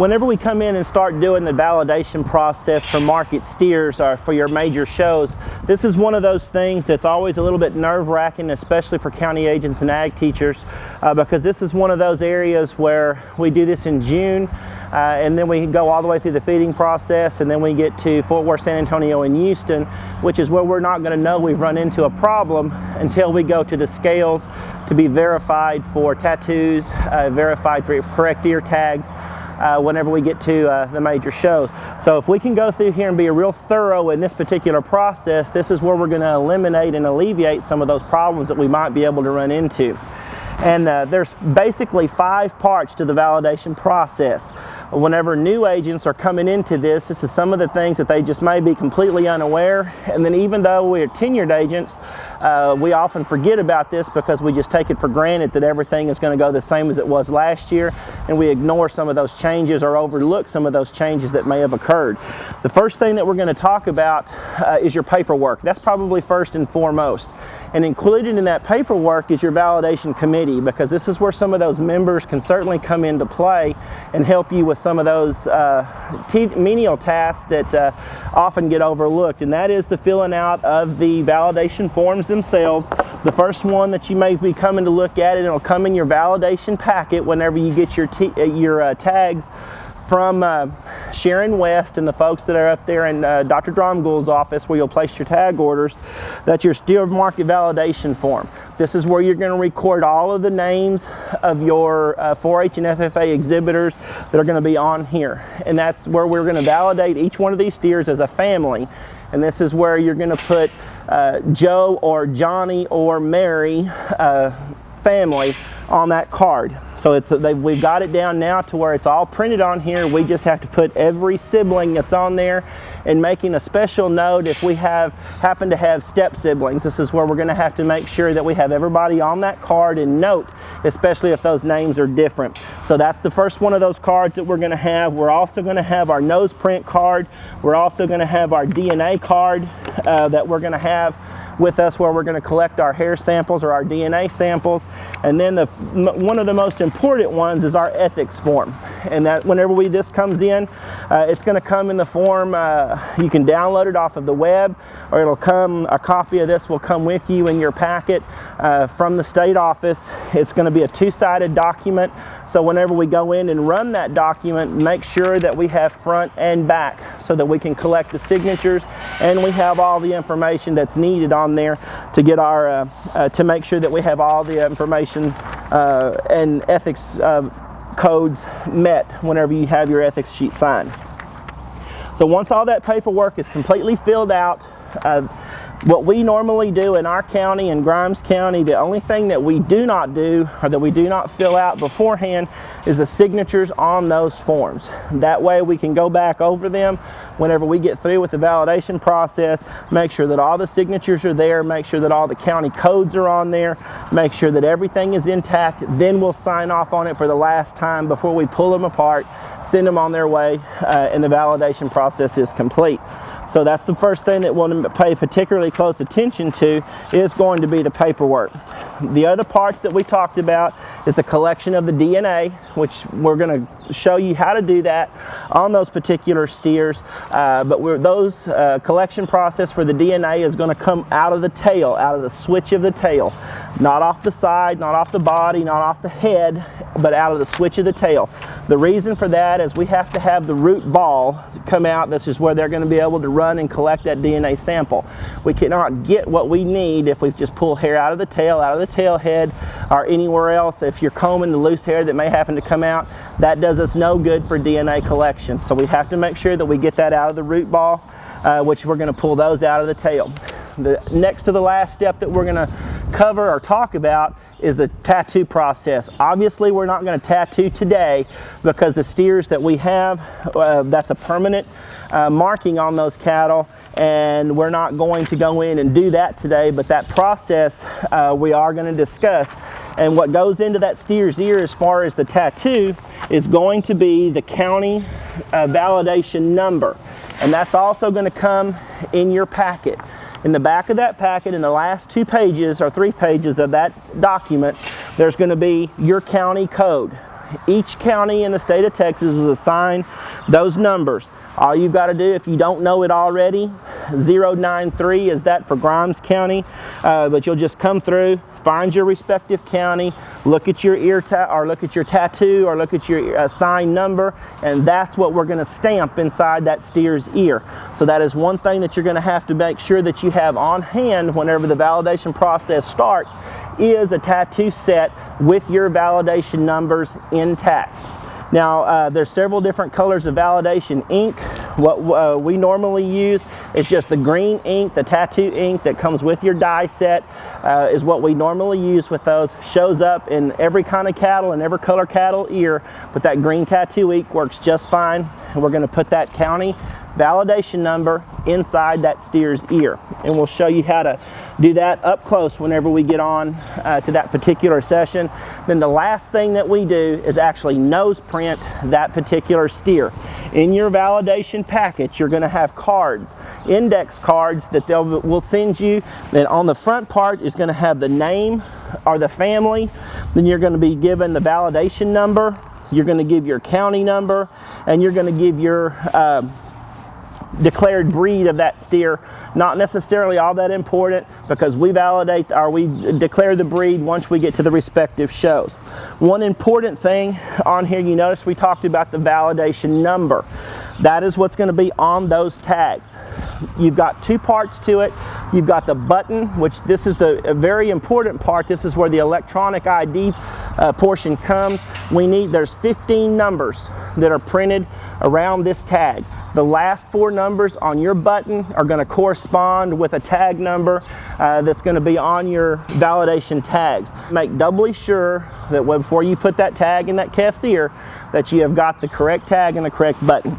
Whenever we come in and start doing the validation process for market steers or for your major shows, this is one of those things that's always a little bit nerve-wracking, especially for county agents and ag teachers, because this is one of those areas where we do this in June, and then we go all the way through the feeding process, and then we get to Fort Worth, San Antonio, and Houston, which is where we're not going to know we've run into a problem until we go to the scales to be verified for tattoos, verified for correct ear tags, whenever we get to the major shows. So if we can go through here and be real thorough in this particular process, this is where we're going to eliminate and alleviate some of those problems that we might be able to run into. And there's basically 5 parts to the validation process. Whenever new agents are coming into this is some of the things that they just may be completely unaware. And then even though we're tenured agents, we often forget about this because we just take it for granted that everything is going to go the same as it was last year, and we ignore some of those changes or overlook some of those changes that may have occurred. The first thing that we're going to talk about is your paperwork. That's probably first and foremost. And included in that paperwork is your validation committee, because this is where some of those members can certainly come into play and help you with some of those menial tasks that often get overlooked, and that is the filling out of the validation forms themselves. The first one that you may be coming to look at, and it'll come in your validation packet whenever you get your tags from Sharon West and the folks that are up there in Dr. Dromgoole's office where you'll place your tag orders. That's your steer market validation form. This is where you're going to record all of the names of your 4-H and FFA exhibitors that are going to be on here. And that's where we're going to validate each one of these steers as a family. And this is where you're going to put Joe or Johnny or Mary family on that card. So we've got it down now to where it's all printed on here. We just have to put every sibling that's on there, and making a special note if we happen to have step siblings. This is where we're going to have to make sure that we have everybody on that card and note, especially if those names are different. So that's the first one of those cards that we're going to have. We're also going to have our nose print card. We're also going to have our DNA card that we're going to have with us, where we're going to collect our hair samples or our DNA samples. And then one of the most important ones is our ethics form. And that whenever this comes in, it's going to come in the form, you can download it off of the web, or a copy of this will come with you in your packet from the state office. It's going to be a 2-sided document. So whenever we go in and run that document, make sure that we have front and back so that we can collect the signatures, and we have all the information that's needed on there to get our to make sure that we have all the information and ethics codes met whenever you have your ethics sheet signed. So once all that paperwork is completely filled out, what we normally do in our county, in Grimes County, the only thing that we do not do or that we do not fill out beforehand is the signatures on those forms. That way we can go back over them whenever we get through with the validation process, make sure that all the signatures are there, make sure that all the county codes are on there, make sure that everything is intact. Then we'll sign off on it for the last time before we pull them apart, send them on their way, and the validation process is complete. So that's the first thing that we'll pay particularly close attention to, is going to be the paperwork. The other parts that we talked about is the collection of the DNA, which we're going to show you how to do that on those particular steers. But those collection process for the DNA is going to come out of the tail, out of the switch of the tail. Not off the side, not off the body, not off the head, but out of the switch of the tail. The reason for that is we have to have the root ball come out. This is where they're going to be able to run and collect that DNA sample. We cannot get what we need if we just pull hair out of the tail, out of the tail head, or anywhere else. If you're combing the loose hair that may happen to come out, that does us no good for DNA collection. So we have to make sure that we get that out of the root ball, which we're going to pull those out of the tail. The next to the last step that we're going to cover or talk about is the tattoo process. Obviously, we're not going to tattoo today because the steers that we have, that's a permanent marking on those cattle, and we're not going to go in and do that today, but that process we are going to discuss. And what goes into that steer's ear as far as the tattoo is going to be the county validation number, and that's also going to come in your packet. In the back of that packet, in the last 2 pages or 3 pages of that document, there's going to be your county code. Each county in the state of Texas is assigned those numbers. All you've got to do, if you don't know it already, 093 is that for Grimes County, but you'll just come through, find your respective county, look at your look at your tattoo, or look at your assigned number, and that's what we're going to stamp inside that steer's ear. So that is one thing that you're going to have to make sure that you have on hand whenever the validation process starts, is a tattoo set with your validation numbers intact. Now, there's several different colors of validation ink. What we normally use is just the green ink, the tattoo ink that comes with your die set, is what we normally use with those. Shows up in every kind of cattle and every color cattle ear, but that green tattoo ink works just fine. And we're going to put that county validation number inside that steer's ear, and we'll show you how to do that up close whenever we get on to that particular session. Then the last thing that we do is actually nose print that particular steer. In your validation package, you're going to have cards, index cards that will send you. Then on the front part is going to have the name or the family. Then you're going to be given the validation number. You're going to give your county number, and you're going to give your declared breed of that steer. Not necessarily all that important, because we validate, or we declare the breed once we get to the respective shows. One important thing on here, you notice we talked about the validation number. That is what's going to be on those tags. You've got two parts to it. You've got the button, which this is a very important part. This is where the electronic ID portion comes. There's 15 numbers that are printed around this tag. The last 4 numbers on your button are going to correspond with a tag number that's going to be on your validation tags. Make doubly sure that before you put that tag in that calf's ear, that you have got the correct tag and the correct button.